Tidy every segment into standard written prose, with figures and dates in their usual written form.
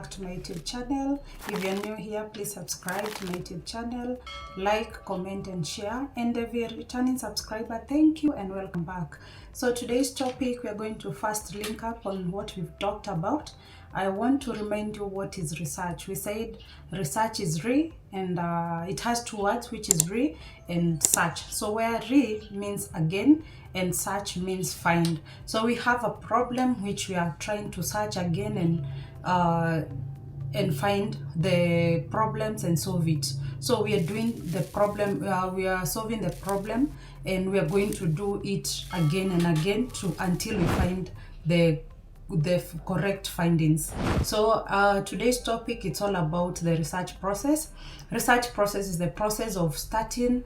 back to my YouTube channel. If you're new here, please subscribe to my YouTube channel, like, comment and share. And if you're a returning subscriber, thank you and welcome back. So today's topic, we are going to first link up on what we've talked about. I want to remind you what is research. We said research is re, and it has two words, which is re and search. So where re means again and search means find. So we have a problem which we are trying to search again and find the problems and solve it. So we are doing the problem, we are solving the problem, and we are going to do it again and again until we find the correct findings. So today's topic, it's all about the research process. Research process is the process of starting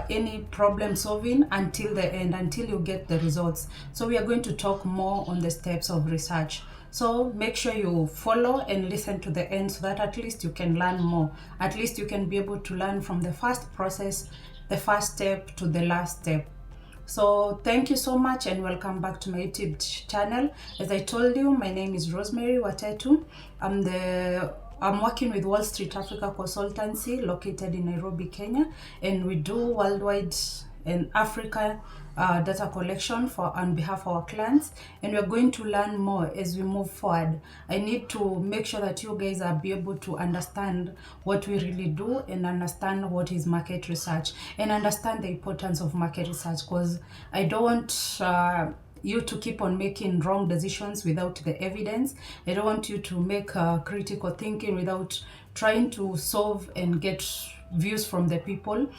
any problem solving until the end, until you get the results. So we are going to talk more on the steps of research. So make sure you follow and listen to the end so that at least you can learn more. At least you can be able to learn from the first process, the first step to the last step. So thank you so much and welcome back to my YouTube channel. As I told you, my name is Rosemary Watetu. I'm working with Wall Street Africa Consultancy located in Nairobi, Kenya, and we do worldwide and Africa data collection on behalf of our clients, and we're going to learn more as we move forward. I need to make sure that you guys are be able to understand what we really do and understand what is market research and understand the importance of market research, because I don't want you to keep on making wrong decisions without the evidence. I don't want you to make critical thinking without trying to solve and get views from the people,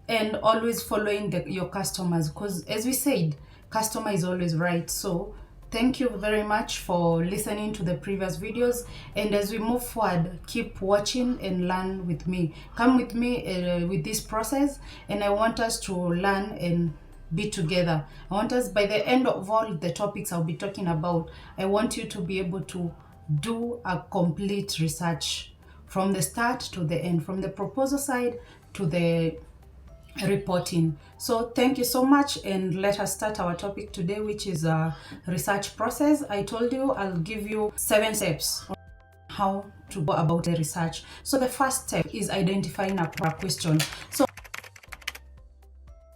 and always following your customers, because as we said, customer is always right. So thank you very much for listening to the previous videos, and as we move forward, keep watching and learn with me. Come with me with this process, and I want us to learn and be together. I want us, by the end of all the topics I'll be talking about, I want you to be able to do a complete research from the start to the end, from the proposal side to the reporting. So thank you so much, and let us start our topic today, which is a research process. I told you I'll give you 7 steps on how to go about the research. So the first step is identifying a question. So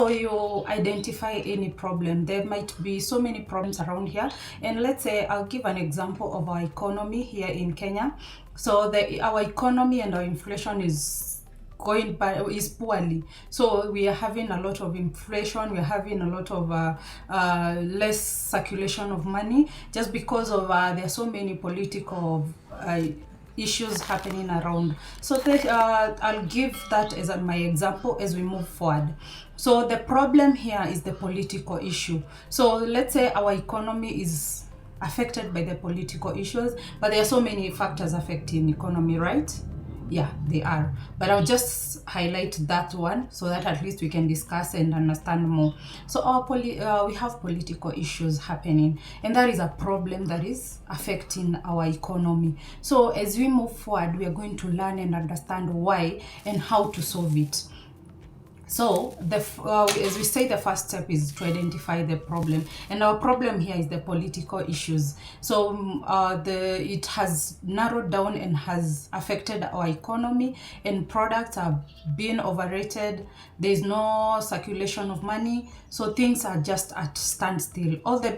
you identify any problem. There might be so many problems around here, and let's say I'll give an example of our economy here in Kenya. So our economy and our inflation is poorly. So we are having a lot of inflation, we are having a lot of less circulation of money, just because of there are so many political issues happening around. So I'll give that as my example as we move forward. So the problem here is the political issue. So let's say our economy is affected by the political issues, but there are so many factors affecting economy, right? Yeah, they are, but I'll just highlight that one so that at least we can discuss and understand more. So we have political issues happening, and that is a problem that is affecting our economy. So as we move forward, we are going to learn and understand why and how to solve it. So as we say, the first step is to identify the problem, and our problem here is the political issues. So it has narrowed down and has affected our economy, and products are being overrated. There is no circulation of money, so things are just at standstill. Most of the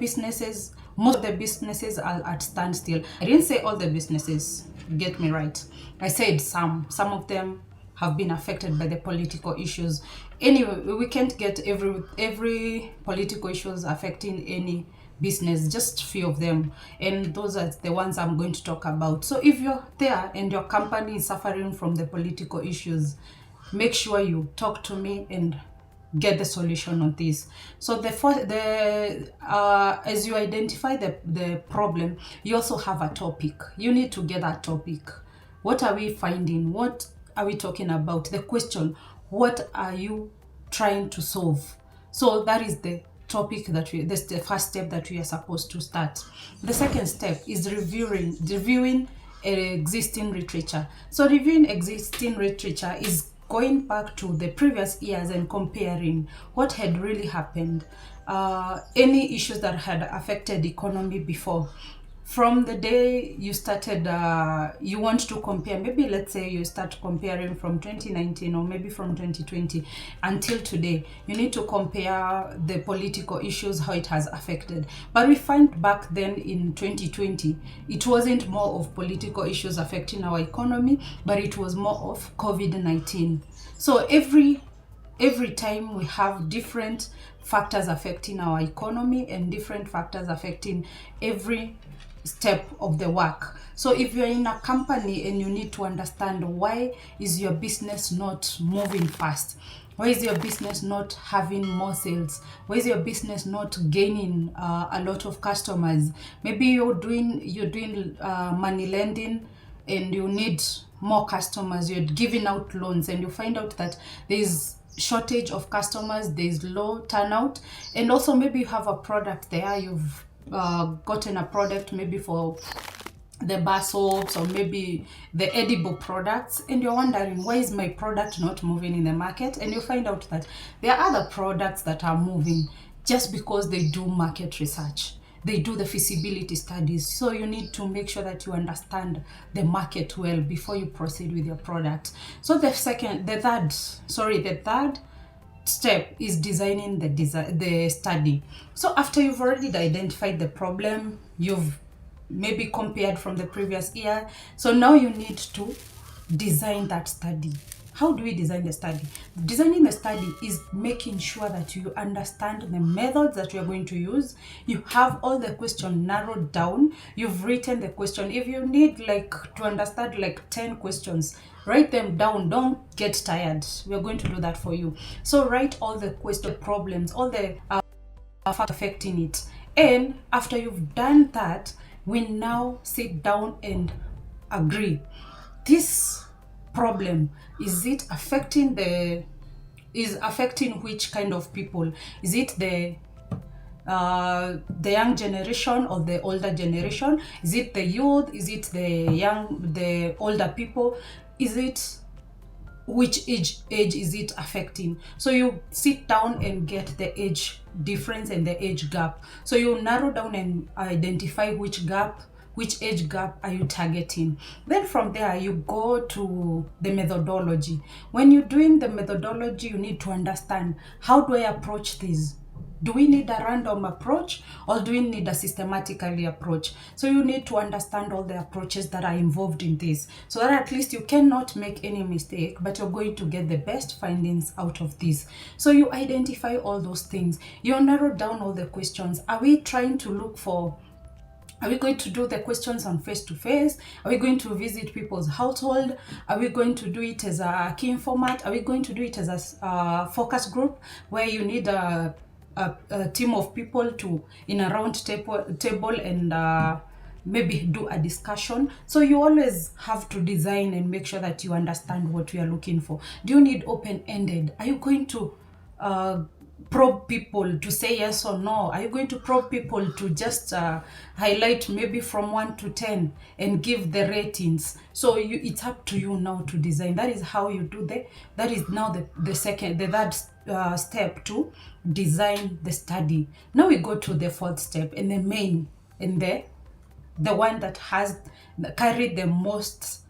businesses are at standstill. I didn't say all the businesses, get me right. I said some of them have been affected by the political issues. Anyway, we can't get every political issues affecting any business, just few of them, and those are the ones I'm going to talk about. So if you're there and your company is suffering from the political issues, make sure you talk to me and get the solution on this. So as you identify the problem, you also have a topic. You need to get that topic. What are we finding? What are we talking about? The question, what are you trying to solve? So that is the topic that's the first step that we are supposed to start. The second step is reviewing existing literature. So reviewing existing literature is going back to the previous years and comparing what had really happened, any issues that had affected the economy before. from the day you started, you want to compare, maybe let's say you start comparing from 2019 or maybe from 2020 until today, you need to compare the political issues, how it has affected. But we find back then in 2020, it wasn't more of political issues affecting our economy, but it was more of COVID-19. So every time we have different factors affecting our economy and different factors affecting every step of the work. So if you're in a company and you need to understand why is your business not moving fast, why is your business not having more sales, why is your business not gaining a lot of customers, maybe you're doing money lending and you need more customers, you're giving out loans and you find out that there's shortage of customers, there's low turnout, and also maybe you have a product there, you've gotten a product maybe for the bar soaps or maybe the edible products, and you're wondering why is my product not moving in the market, and you find out that there are other products that are moving just because they do market research, they do the feasibility studies. So you need to make sure that you understand the market well before you proceed with your product. So the third step is designing the study. So after you've already identified the problem, you've maybe compared from the previous year, so now you need to design that study. How do we design the study? Designing the study is making sure that you understand the methods that you are going to use. You have all the question narrowed down. You've written the question. If you need to understand 10 questions, write them down. Don't get tired. We're going to do that for you. So write all the question problems, all the factors affecting it. And after you've done that, we now sit down and agree. This problem, is affecting which kind of people? Is it the young generation or the older generation? Is it the youth? Is it the older people? Is it which age is it affecting? So you sit down and get the age difference and the age gap. So you narrow down and identify which age gap are you targeting. Then from there you go to the methodology. When you're doing the methodology, you need to understand, how do I approach this? Do we need a random approach or do we need a systematically approach? So you need to understand all the approaches that are involved in this, so that at least you cannot make any mistake, but you're going to get the best findings out of this. So you identify all those things. You narrow down all the questions. Are we going to do the questions on face-to-face? Are we going to visit people's household? Are we going to do it as a key format? Are we going to do it as a focus group where you need a team of people in a round table and maybe do a discussion? So you always have to design and make sure that you understand what you are looking for. Do you need open-ended? Are you going to probe people to say yes or no? Are you going to probe people to just highlight maybe from 1 to 10 and give the ratings? So it's up to you now to design. That is how you do that is now the third step to design the study. Now we go to the fourth step, and the main and the one that has carried the most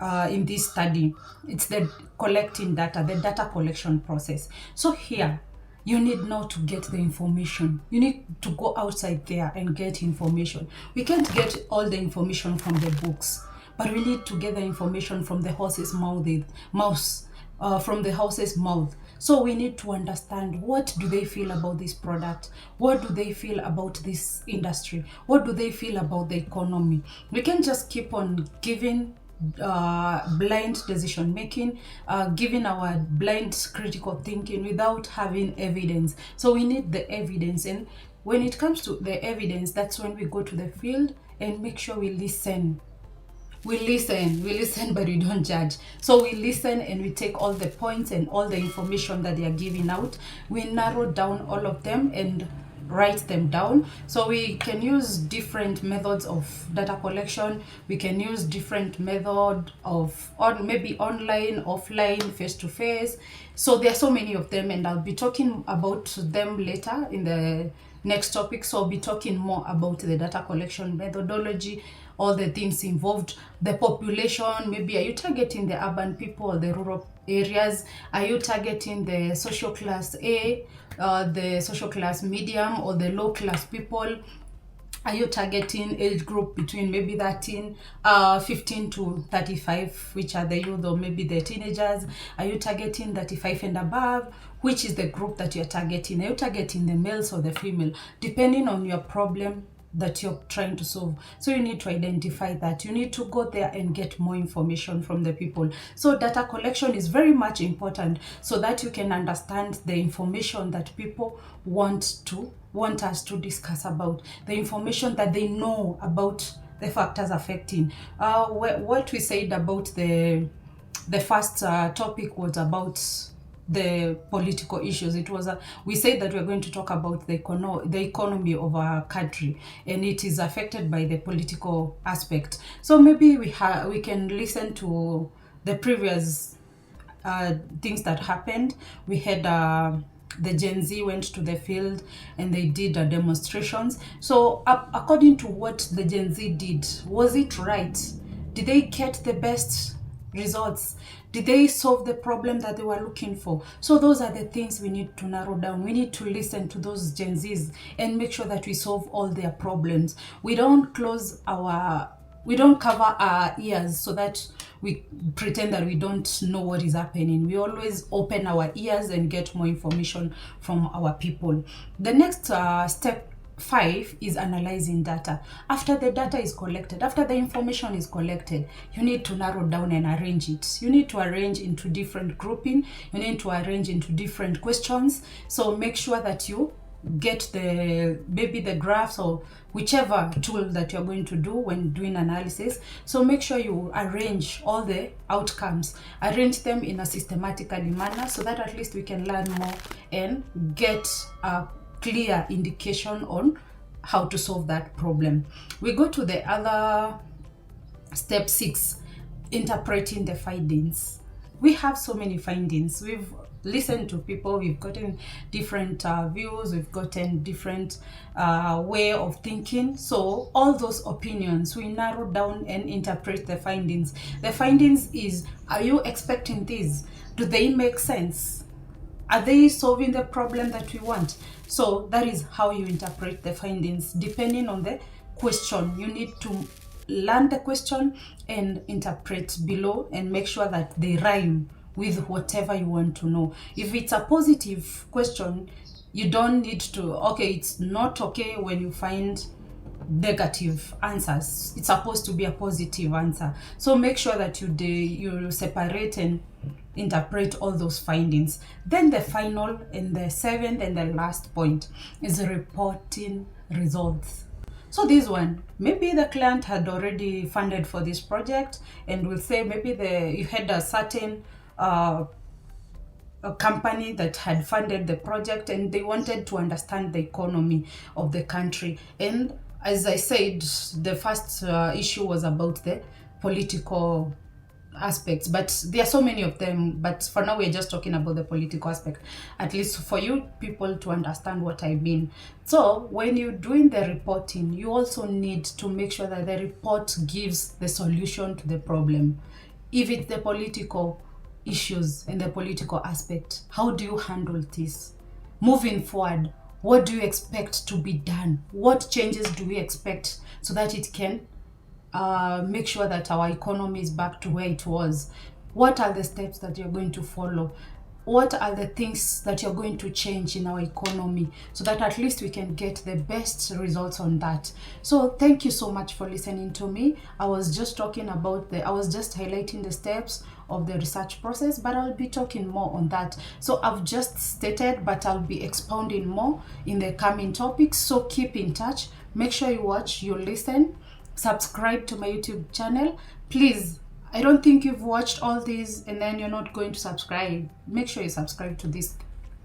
in this study. It's the collecting data, the data collection process. So here you need now to get the information. You need to go outside there and get information. We can't get all the information from the books, but we need to get the information from the horse's mouth. From the horse's mouth. So we need to understand, what do they feel about this product? What do they feel about this industry? What do they feel about the economy? We can't just keep on giving blind decision making, giving our blind critical thinking without having evidence. So we need the evidence, and when it comes to the evidence, that's when we go to the field and make sure we listen. We listen, but we don't judge. So we listen and we take all the points and all the information that they are giving out. We narrow down all of them and write them down. So we can use different methods of data collection. We can use different method of maybe online, offline, face-to-face. So there are so many of them, and I'll be talking about them later in the next topic. So I'll be talking more about the data collection methodology, all the things involved, the population. Maybe are you targeting the urban people or the rural areas? Are you targeting the social class A, the social class medium, or the low class people? Are you targeting age group between maybe 15 to 35, which are the youth or maybe the teenagers? Are you targeting 35 and above? Which is the group that you're targeting? Are you targeting the males or the female? Depending on your problem that you're trying to solve. So you need to identify that. You need to go there and get more information from the people. So data collection is very much important so that you can understand the information that people want us to discuss about, the information that they know about the factors affecting. What we said about the first topic was about the political issues. It was we said that we're going to talk about the economy of our country, and it is affected by the political aspect. So maybe we can listen to the previous things that happened. We had the Gen Z went to the field and they did demonstrations. So according to what the Gen Z did, was it right? Did they get the best results? Did they solve the problem that they were looking for? So those are the things we need to narrow down. We need to listen to those Gen Zs and make sure that we solve all their problems. We don't cover our ears so that we pretend that we don't know what is happening. We always open our ears and get more information from our people. The next step 5 is analyzing data. After the data is collected, after the information is collected, you need to narrow down and arrange it. You need to arrange into different grouping. You need to arrange into different questions. So make sure that you get maybe the graphs or whichever tool that you're going to do when doing analysis. So make sure you arrange all the outcomes, arrange them in a systematically manner so that at least we can learn more and get a clear indication on how to solve that problem. We go to the other step 6, interpreting the findings. We have so many findings. We've listened to people, we've gotten different views, we've gotten different way of thinking. So all those opinions, we narrow down and interpret the findings. The findings is, are you expecting this? Do they make sense? Are they solving the problem that we want? So that is how you interpret the findings. Depending on the question, you need to learn the question and interpret below and make sure that they rhyme with whatever you want to know. If it's a positive question, you don't need to, it's not okay when you find negative answers. It's supposed to be a positive answer. So make sure that you separate and interpret all those findings. Then the final and the 7th and the last point is reporting results. So this one, maybe the client had already funded for this project, and we'll say maybe you had a certain a company that had funded the project and they wanted to understand the economy of the country. And as I said, the first issue was about the political aspects, but there are so many of them, but for now we're just talking about the political aspect, at least for you people to understand what I mean. So when you're doing the reporting, you also need to make sure that the report gives the solution to the problem. If it's the political issues and the political aspect, how do you handle this moving forward? What do you expect to be done? What changes do we expect so that it can make sure that our economy is back to where it was? What are the steps that you're going to follow? What are the things that you're going to change in our economy so that at least we can get the best results on that? So thank you so much for listening to me. I was just highlighting the steps of the research process, but I'll be talking more on that. So I've just stated, but I'll be expounding more in the coming topics. So keep in touch. Make sure you watch, you listen, subscribe to my YouTube channel. Please, I don't think you've watched all these and then you're not going to subscribe. Make sure you subscribe to this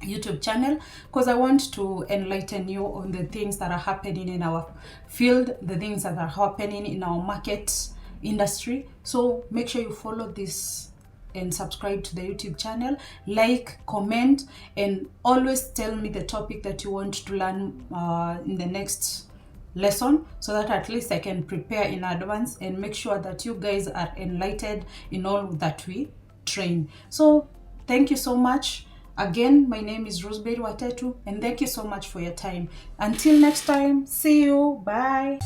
YouTube channel because I want to enlighten you on the things that are happening in our field, the things that are happening in our market industry. So make sure you follow this and subscribe to the YouTube channel. Like, comment, and always tell me the topic that you want to learn in the next lesson, so that at least I can prepare in advance and make sure that you guys are enlightened in all that we train. So thank you so much. Again, my name is Rosemary Watetu, and thank you so much for your time. Until next time, see you. Bye.